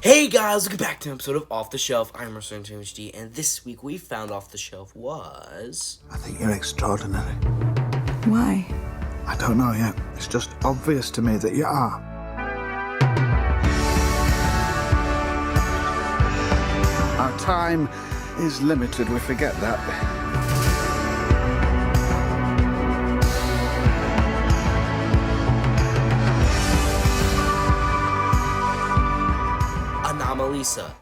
Hey guys, welcome back to an episode of Off the Shelf. I'm Return to HD, and this week we found Off the Shelf was... I think you're extraordinary. Why? I don't know yet. It's just obvious to me that you are. Our time is limited, we forget that. Anomalisa.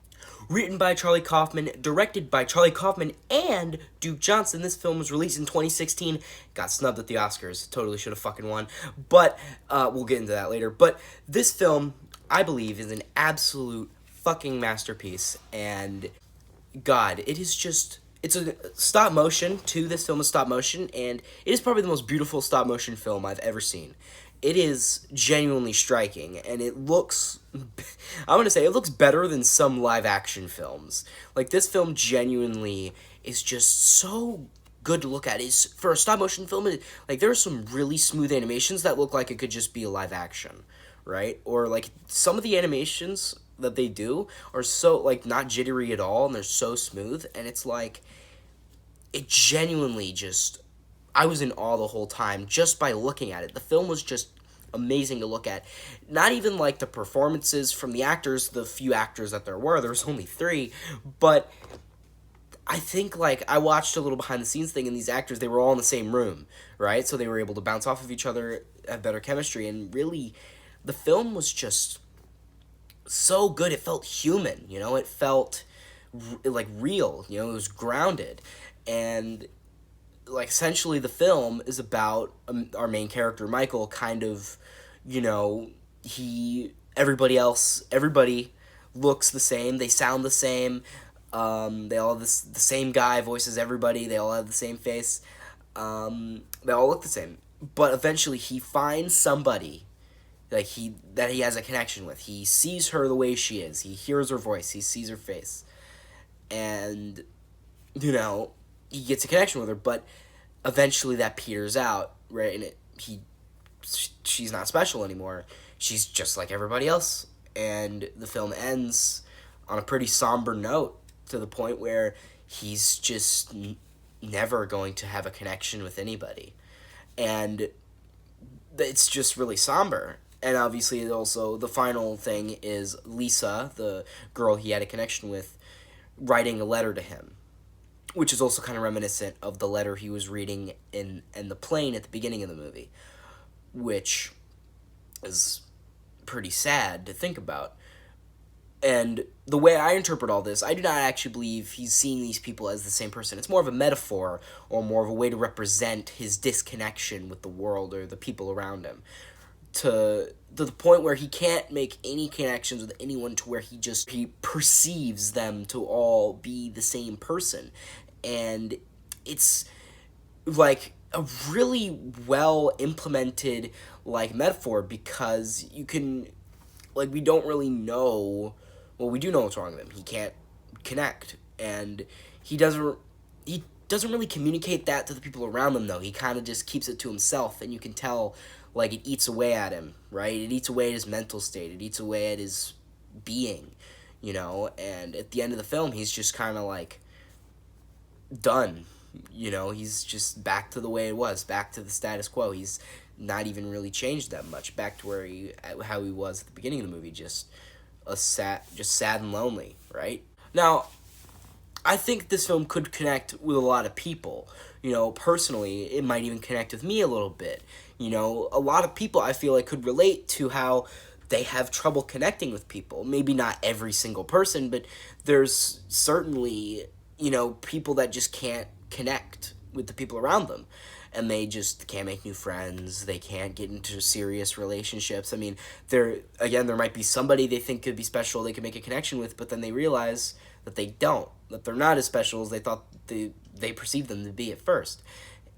Written by Charlie Kaufman, directed by Charlie Kaufman and Duke Johnson. This film was released in 2016. Got snubbed at the Oscars. Totally should have fucking won. But, we'll get into that later. But this film, I believe, is an absolute fucking masterpiece. And, God, it is just... It's a stop motion, too. This film is stop motion. And it is probably the most beautiful stop motion film I've ever seen. It is genuinely striking, and it looks... I'm going to say, it looks better than some live-action films. Like, this film genuinely is just so good to look at. It's, for a stop-motion film, like, there are some really smooth animations that look like it could just be a live-action, right? Or, like, some of the animations that they do are so, like, not jittery at all, and they're so smooth, and it's like... It genuinely just... I was in awe the whole time just by looking at it. The film was just amazing to look at. Not even like the performances from the actors, the few actors that there was only 3, but I think like I watched a little behind the scenes thing, and these actors, they were all in the same room, right? So they were able to bounce off of each other, have better chemistry, and really the film was just so good. It felt human, you know? It felt like real, you know? It was grounded. And like, essentially, the film is about our main character, Michael, kind of, you know, everybody looks the same, they sound the same, they all have the same guy voices everybody, they all have the same face, they all look the same, but eventually he finds somebody that he has a connection with. He sees her the way she is, he hears her voice, he sees her face, and, you know, he gets a connection with her, but eventually that peters out, right? And she's not special anymore. She's just like everybody else. And the film ends on a pretty somber note, to the point where he's just never going to have a connection with anybody. And it's just really somber. And obviously also the final thing is Lisa, the girl he had a connection with, writing a letter to him, which is also kind of reminiscent of the letter he was reading in the plane at the beginning of the movie, which is pretty sad to think about. And the way I interpret all this, I do not actually believe he's seeing these people as the same person. It's more of a metaphor, or more of a way to represent his disconnection with the world or the people around him, to the point where he can't make any connections with anyone, to where he perceives them to all be the same person. And it's like a really well implemented like metaphor, because you can, like, we don't really know, well, we do know what's wrong with him. He can't connect, and he doesn't really communicate that to the people around him, though. He kind of just keeps it to himself, and you can tell, like, it eats away at him, right? It eats away at his mental state. It eats away at his being, you know? And at the end of the film, he's just kind of, like, done. You know, he's just back to the way it was, back to the status quo. He's not even really changed that much, back to how he was at the beginning of the movie, just sad and lonely, right? Now, I think this film could connect with a lot of people. You know, personally, it might even connect with me a little bit. You know, a lot of people, I feel like, could relate to how they have trouble connecting with people. Maybe not every single person, but there's certainly, you know, people that just can't connect with the people around them. And they just can't make new friends. They can't get into serious relationships. I mean, there might be somebody they think could be special, they could make a connection with, but then they realize that they don't, that they're not as special as they thought they perceived them to be at first.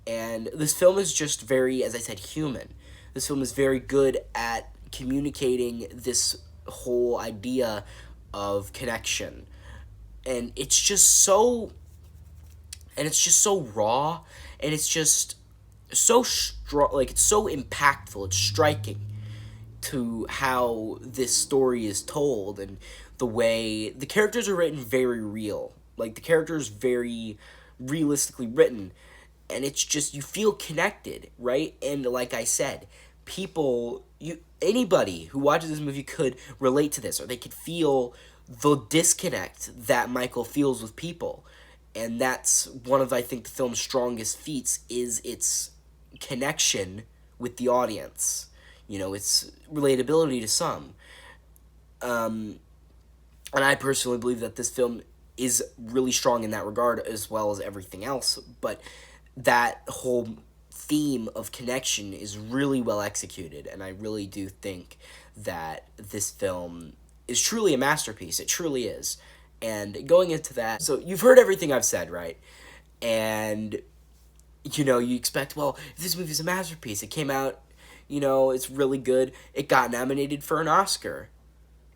And this film is just very, as I said, human. This film is very good at communicating this whole idea of connection. And it's just so raw, and it's just so strong, like, it's so impactful, it's striking. to how this story is told, and the way the characters are written very real. Like, the characters very realistically written, and it's just, you feel connected, right? And like I said, people, you anybody who watches this movie could relate to this, or they could feel the disconnect that Michael feels with people. And that's one of, I think, the film's strongest feats, is its connection with the audience. You know, its relatability to some. And I personally believe that this film is really strong in that regard, as well as everything else. But that whole theme of connection is really well executed, and I really do think that this film is truly a masterpiece. It truly is. And going into that, so you've heard everything I've said, right? And, you know, you expect, well, if this movie's a masterpiece, it came out, you know, it's really good, it got nominated for an Oscar.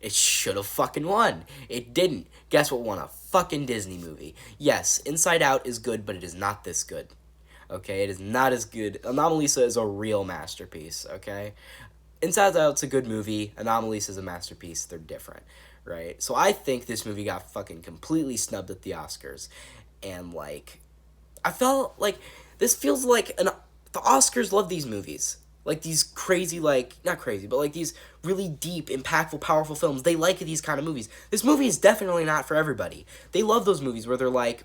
It should have fucking won. It didn't. Guess what won? A fucking Disney movie. Yes, Inside Out is good, but it is not this good. Okay, it is not as good. Anomalisa is a real masterpiece, okay? Inside Out's a good movie. Anomalisa is a masterpiece. They're different, right? So I think this movie got fucking completely snubbed at the Oscars. And, like, I felt like this feels like the Oscars love these movies. Like, these crazy, like, not crazy, but like these really deep, impactful, powerful films. They like these kind of movies. This movie is definitely not for everybody. They love those movies where they're like,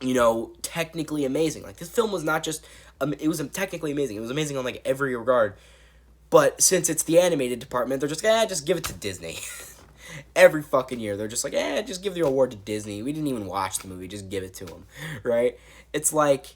you know, technically amazing. Like, this film was not just, it was technically amazing. It was amazing on, like, every regard. But since it's the animated department, they're just, just give it to Disney. Every fucking year, they're just like, just give the award to Disney. We didn't even watch the movie, just give it to them, right? It's like,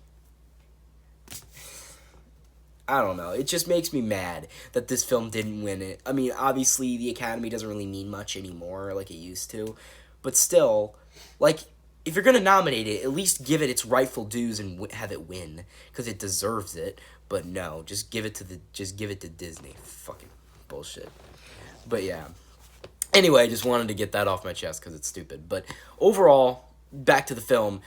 I don't know. It just makes me mad that this film didn't win it. I mean, obviously, the Academy doesn't really mean much anymore like it used to. But still, like, if you're going to nominate it, at least give it its rightful dues and have it win. Because it deserves it. But no, just give it to Disney. Fucking bullshit. But yeah. Anyway, I just wanted to get that off my chest because it's stupid. But overall, back to the film,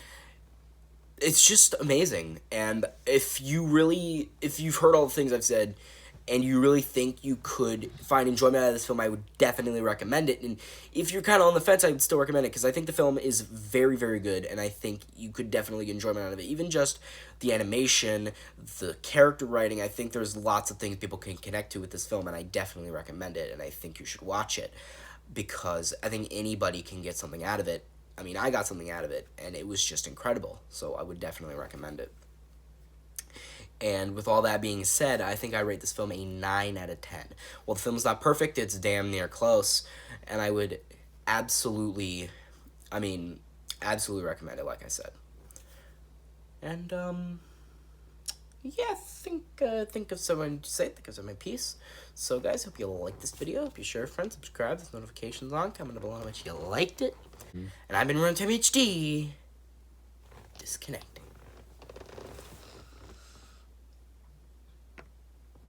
it's just amazing. And if you've heard all the things I've said, and you really think you could find enjoyment out of this film, I would definitely recommend it. And if you're kind of on the fence, I would still recommend it, because I think the film is very, very good, and I think you could definitely get enjoyment out of it. Even just the animation, the character writing, I think there's lots of things people can connect to with this film, and I definitely recommend it, and I think you should watch it, because I think anybody can get something out of it. I mean, I got something out of it, and it was just incredible, so I would definitely recommend it. And with all that being said, I think I rate this film a 9 out of 10. Well, the film's not perfect, it's damn near close, and I would absolutely recommend it, like I said. And, yeah, think of someone to say, think of some of my piece. So, guys, hope you like this video. Hope you share, friends, subscribe, there's notifications on, comment below how much you liked it. And I've been Run Time HD. Disconnect.